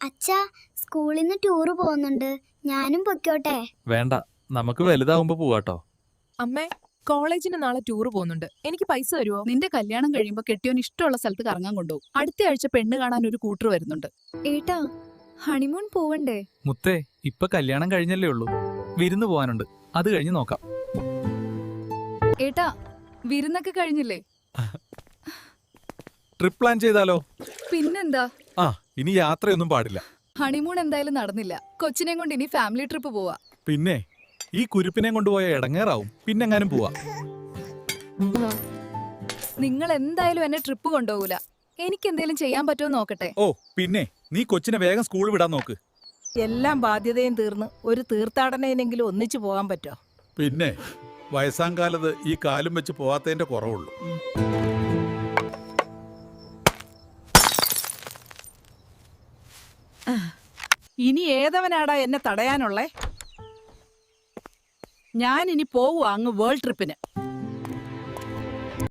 അച്ഛാ, സ്കൂളിൽ നിന്ന് ടൂറ് പോകുന്നുണ്ട്. ഞാനും പൊയ്ക്കോട്ടെ? വേണ്ട, നമുക്ക് വലുതാവുമ്പോ പോവാട്ടോ. അമ്മേ, കോളേജിന് നാളെ ടൂറ് പോകുന്നുണ്ട്. എനിക്ക് പൈസ തരുമോ? നിന്റെ കല്യാണം കഴിയുമ്പോ കെട്ടിയോൻ ഇഷ്ടമുള്ള സ്ഥലത്ത് കറങ്ങാൻ കൊണ്ടുപോകും. അടുത്ത ആഴ്ച പെണ്ണ് കാണാൻ ഒരു കൂട്ടർ വരുന്നുണ്ട്. ഏട്ടാ, ഹണിമൂൺ പോവണ്ടേ? മുത്തേ, ഇപ്പൊ കല്യാണം കഴിഞ്ഞല്ലേ ഉള്ളൂ. വിരുന്ന് പോവാനുണ്ട്, അത് കഴിഞ്ഞ് നോക്കാം. ഏട്ടാ, വിരുന്നൊക്കെ കഴിഞ്ഞില്ലേ? ട്രിപ്പ് പ്ലാൻ ചെയ്താലോ? പിന്നെന്താ, ആ, ഇനി യാത്രയൊന്നും പാടില്ല. ഹണിമൂൺ എന്തായാലും നടന്നില്ല. കൊച്ചിനെയും കൊണ്ട് ഇനി ഫാമിലി ട്രിപ്പ് പോവാ. പിന്നെ ഈ കുരുപ്പിനെ കൊണ്ടുപോയ ഇടങ്ങേറാവും. പിന്നെങ്ങാനും പോവാ. നിങ്ങൾ എന്തായാലും എന്നെ ട്രിപ്പ് കൊണ്ടുപോകൂല. എനിക്ക് എന്തെങ്കിലും ചെയ്യാൻ പറ്റുമോ നോക്കട്ടെ. ഓ പിന്നെ, നീ കൊച്ചിനെ വേഗം സ്കൂൾ വിടാൻ നോക്ക്. എല്ലാം ബാധ്യതയും തീർന്ന് ഒരു തീർത്ഥാടനയിലെങ്കിലും ഒന്നിച്ചു പോകാൻ പറ്റോ? പിന്നെ വയസ്സാം കാലത്ത് ഈ കാലും വെച്ച് പോവാത്തതിന്റെ കുറവുള്ളൂ. ഇനി ഏതവനാടാ എന്നെ തടയാനുള്ളേ? ഞാൻ ഇനി പോവുക അങ്ങ് വേൾഡ് ട്രിപ്പിന്.